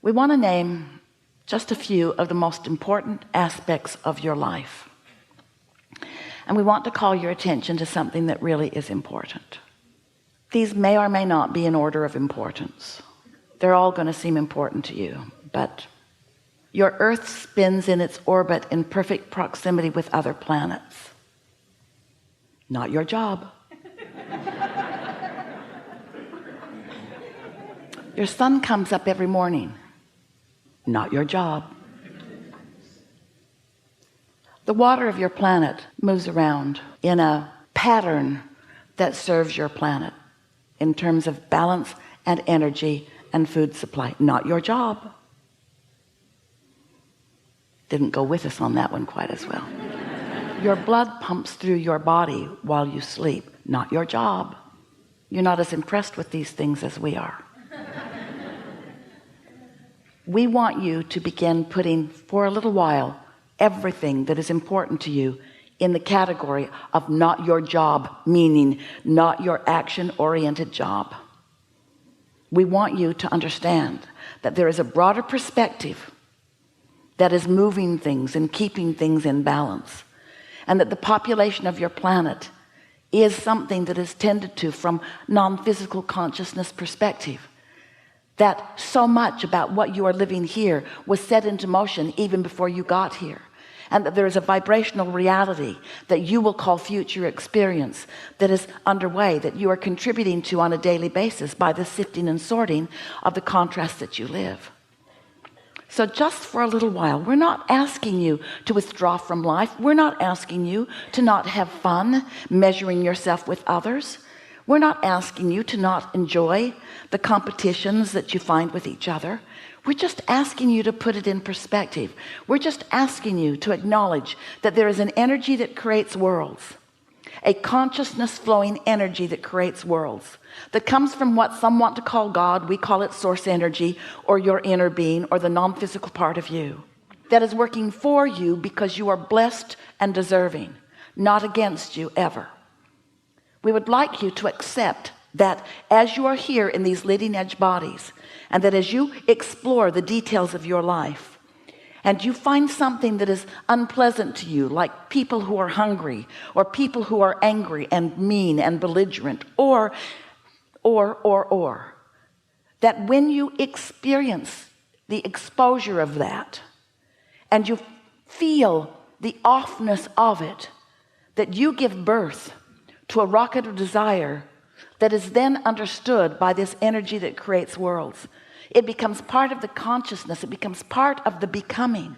We want to name just a few of the most important aspects of your life. And we want to call your attention to something that really is important. These may or may not be in order of importance. They're all going to seem important to you, but your Earth spins in its orbit in perfect proximity with other planets. Not your job. Your sun comes up every morning. Not your job. The water of your planet moves around in a pattern that serves your planet in terms of balance and energy and food supply. Not your job. Didn't go with us on that one quite as well. Your blood pumps through your body while you sleep. Not your job. You're not as impressed with these things as we are. We want you to begin putting, for a little while, everything that is important to you in the category of not your job, meaning not your action-oriented job. We want you to understand that there is a broader perspective that is moving things and keeping things in balance, and that the population of your planet is something that is tended to from non-physical consciousness perspective, that so much about what you are living here was set into motion even before you got here, and that there is a vibrational reality that you will call future experience that is underway, that you are contributing to on a daily basis by the sifting and sorting of the contrasts that you live. So just for a little while, we're not asking you to withdraw from life. We're not asking you to not have fun measuring yourself with others. We're not asking you to not enjoy the competitions that you find with each other. We're just asking you to put it in perspective. We're just asking you to acknowledge that there is an energy that creates worlds, a consciousness flowing energy that creates worlds, that comes from what some want to call God. We call it source energy, or your inner being, or the non-physical part of you, that is working for you because you are blessed and deserving, not against you ever. We would like you to accept that as you are here in these leading edge bodies, and that as you explore the details of your life and you find something that is unpleasant to you, like people who are hungry, or people who are angry and mean and belligerent, or that when you experience the exposure of that and you feel the offness of it, that you give birth to a rocket of desire that is then understood by this energy that creates worlds. It becomes part of the consciousness. It becomes part of the becoming.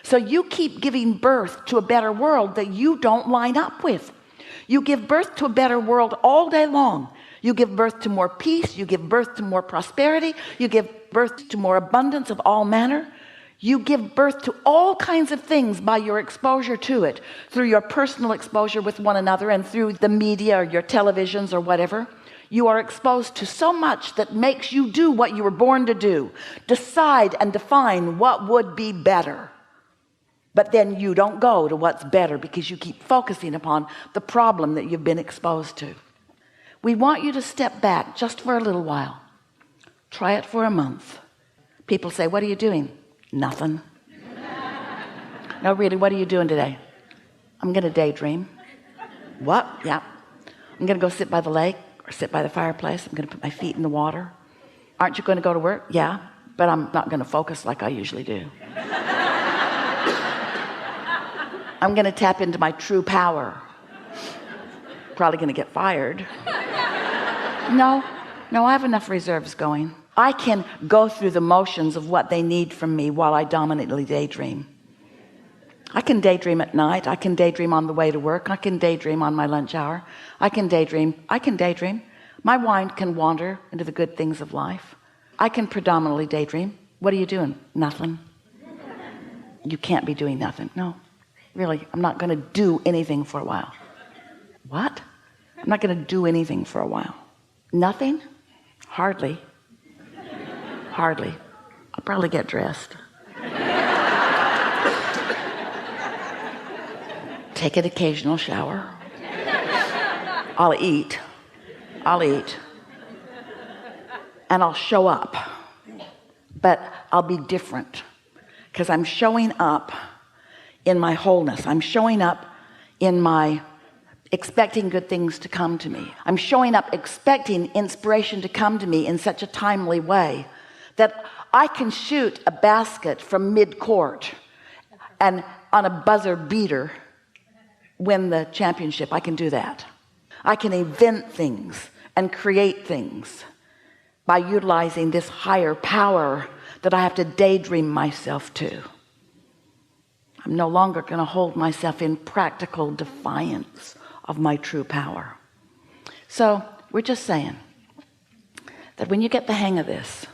So you keep giving birth to a better world that you don't line up with. You give birth to a better world all day long. You give birth to more peace. You give birth to more prosperity. You give birth to more abundance of all manner. You give birth to all kinds of things by your exposure to it, through your personal exposure with one another and through the media or your televisions or whatever. You are exposed to so much that makes you do what you were born to do, decide and define what would be better. But then you don't go to what's better because you keep focusing upon the problem that you've been exposed to. We want you to step back just for a little while. Try it for a month. People say, what are you doing? Nothing. No, really, what are you doing today? I'm gonna daydream. What? Yeah. I'm gonna go sit by the lake or sit by the fireplace. I'm gonna put my feet in the water. Aren't you going to go to work? Yeah, but I'm not going to focus like I usually do. I'm going to tap into my true power. Probably going to get fired. No, I have enough reserves going. I can go through the motions of what they need from me while I dominantly daydream. I can daydream at night. I can daydream on the way to work. I can daydream on my lunch hour. I can daydream. My mind can wander into the good things of life. I can predominantly daydream. What are you doing? Nothing. You can't be doing nothing. No, really, I'm not going to do anything for a while. What? I'm not going to do anything for a while. Nothing? Hardly. I'll probably get dressed. Take an occasional shower. I'll eat. And I'll show up. but I'll be different because I'm showing up in my wholeness. I'm showing up in my expecting good things to come to me. I'm showing up expecting inspiration to come to me in such a timely way that I can shoot a basket from mid-court and on a buzzer beater win the championship. I can do that. I can invent things and create things by utilizing this higher power that I have to daydream myself to. I'm no longer going to hold myself in practical defiance of my true power. So we're just saying that when you get the hang of this,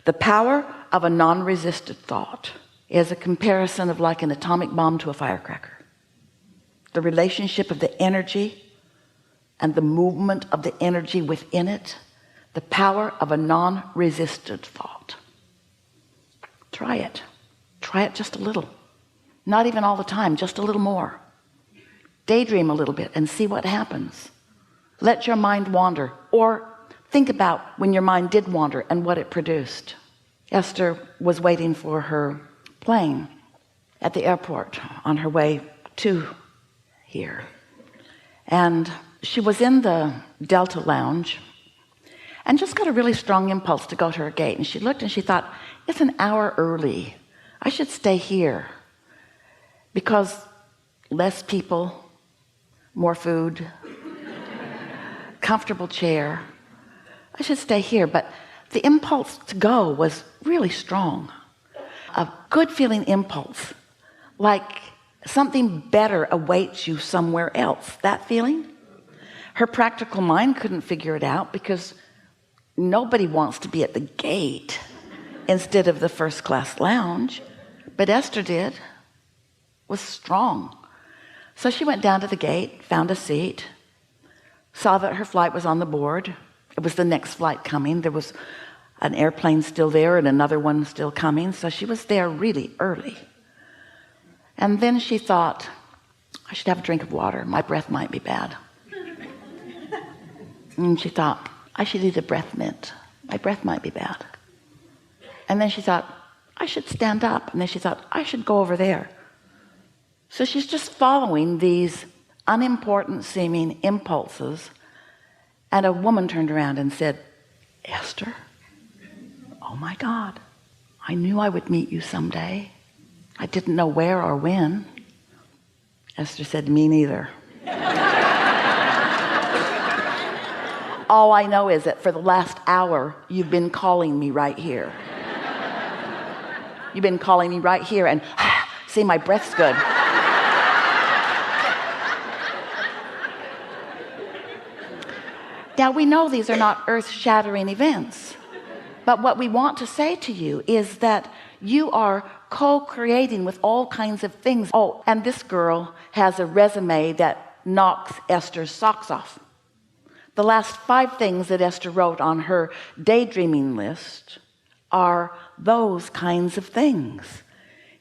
the power of a non-resisted thought is a comparison of like an atomic bomb to a firecracker. The relationship of the energy and the movement of the energy within it, the power of a non-resisted thought. Try it just a little, not even all the time, just a little more. Daydream a little bit and see what happens. Let your mind wander, or think about when your mind did wander and what it produced. Esther was waiting for her plane at the airport on her way to here, and she was in the Delta lounge and just got a really strong impulse to go to her gate. And she looked and she thought, it's an hour early, I should stay here because less people, more food, comfortable chair, I should stay here. But the impulse to go was really strong, a good feeling impulse, like something better awaits you somewhere else. That feeling, her practical mind couldn't figure it out because nobody wants to be at the gate instead of the first class lounge, but Esther did, was strong. So she went down to the gate, found a seat, saw that her flight was on the board. It was the next flight coming. There was an airplane still there and another one still coming. So she was there really early. And then she thought, I should have a drink of water. My breath might be bad. And she thought, I should eat a breath mint. My breath might be bad. And then she thought, I should stand up. And then she thought, I should go over there. So she's just following these unimportant seeming impulses. And a woman turned around and said, Esther, oh my God, I knew I would meet you someday. I didn't know where or when. Esther said, me neither. All I know is that for the last hour, you've been calling me right here. You've been calling me right here, and see, my breath's good. Now, we know these are not earth-shattering events, but what we want to say to you is that you are co-creating with all kinds of things. Oh, and this girl has a resume that knocks Esther's socks off. The last 5 things that Esther wrote on her daydreaming list are those kinds of things.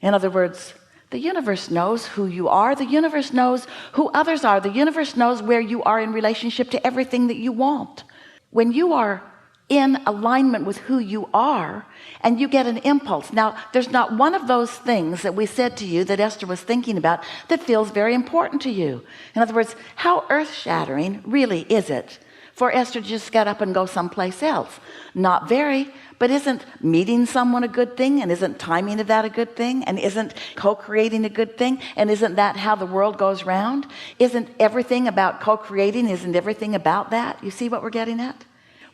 In other words, the universe knows who you are. The universe knows who others are. The universe knows where you are in relationship to everything that you want. When you are in alignment with who you are and you get an impulse. Now, there's not one of those things that we said to you that Esther was thinking about that feels very important to you. In other words, how earth-shattering really is it for Esther to just get up and go someplace else? Not very. But isn't meeting someone a good thing? And isn't timing of that a good thing? And isn't co-creating a good thing? And isn't that how the world goes round? Isn't everything about co-creating? Isn't everything about that? You see what we're getting at?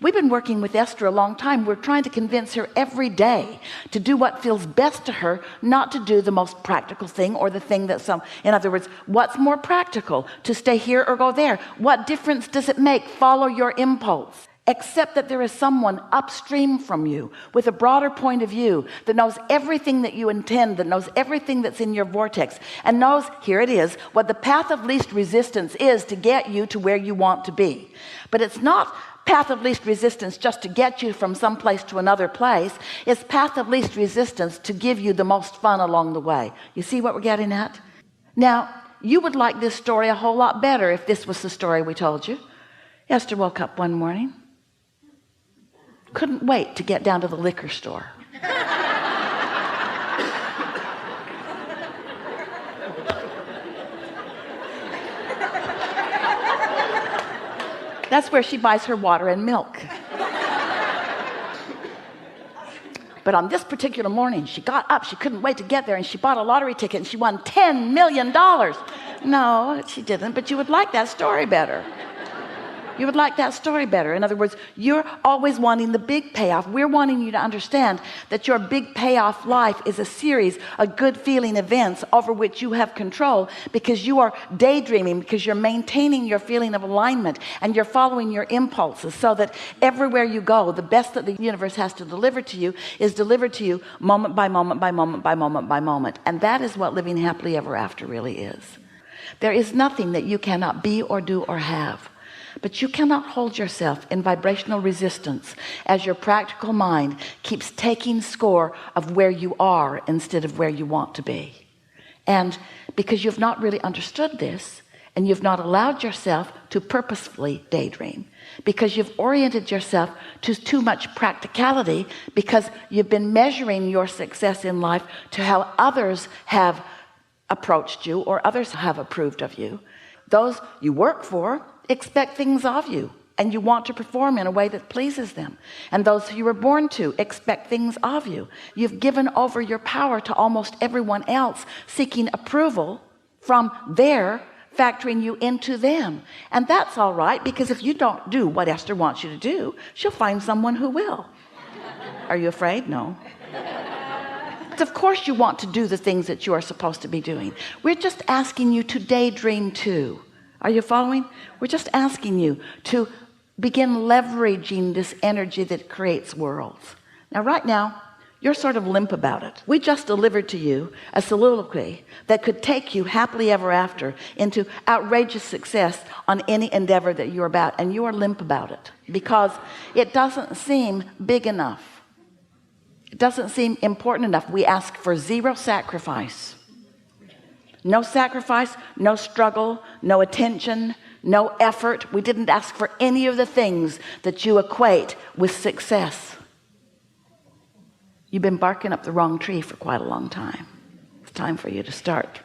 We've been working with Esther a long time. We're trying to convince her every day to do what feels best to her, not to do the most practical thing or the thing that in other words, what's more practical, to stay here or go there? What difference does it make? Follow your impulse. Except that there is someone upstream from you with a broader point of view that knows everything that you intend, that knows everything that's in your vortex, and knows, here it is, what the path of least resistance is to get you to where you want to be. But it's not path of least resistance just to get you from some place to another place. It's path of least resistance to give you the most fun along the way. You see what we're getting at? Now, you would like this story a whole lot better if this was the story we told you. Esther woke up one morning, couldn't wait to get down to the liquor store. That's where she buys her water and milk. But on this particular morning, she got up, she couldn't wait to get there, and she bought a lottery ticket and she won $10 million. No, she didn't, but you would like that story better. You would like that story better. In other words, you're always wanting the big payoff. We're wanting you to understand that your big payoff life is a series of good feeling events over which you have control, because you are daydreaming, because you're maintaining your feeling of alignment and you're following your impulses, so that everywhere you go, the best that the universe has to deliver to you is delivered to you moment by moment by moment by moment by moment. And that is what living happily ever after really is. There is nothing that you cannot be or do or have. But you cannot hold yourself in vibrational resistance as your practical mind keeps taking score of where you are instead of where you want to be. And because you've not really understood this, and you've not allowed yourself to purposefully daydream, because you've oriented yourself to too much practicality, because you've been measuring your success in life to how others have approached you or others have approved of you. Those you work for expect things of you, and you want to perform in a way that pleases them. And those who you were born to expect things of you. You've given over your power to almost everyone else, seeking approval from their factoring you into them. And that's all right, because if you don't do what Esther wants you to do, she'll find someone who will. Are you afraid? No. Of course you want to do the things that you are supposed to be doing. We're just asking you to daydream too. Are you following? We're just asking you to begin leveraging this energy that creates worlds. Now, right now, you're sort of limp about it. We just delivered to you a soliloquy that could take you happily ever after into outrageous success on any endeavor that you're about, and you are limp about it because it doesn't seem big enough. It doesn't seem important enough. We ask for zero sacrifice. No sacrifice, no struggle, no attention, no effort. We didn't ask for any of the things that you equate with success. You've been barking up the wrong tree for quite a long time. It's time for you to start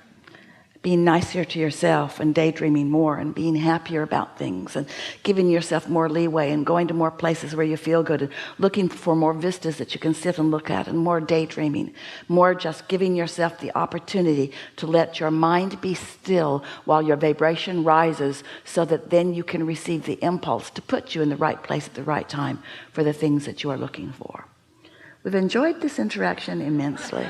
being nicer to yourself and daydreaming more and being happier about things and giving yourself more leeway and going to more places where you feel good and looking for more vistas that you can sit and look at, and more daydreaming, more just giving yourself the opportunity to let your mind be still while your vibration rises, so that then you can receive the impulse to put you in the right place at the right time for the things that you are looking for. We've enjoyed this interaction immensely.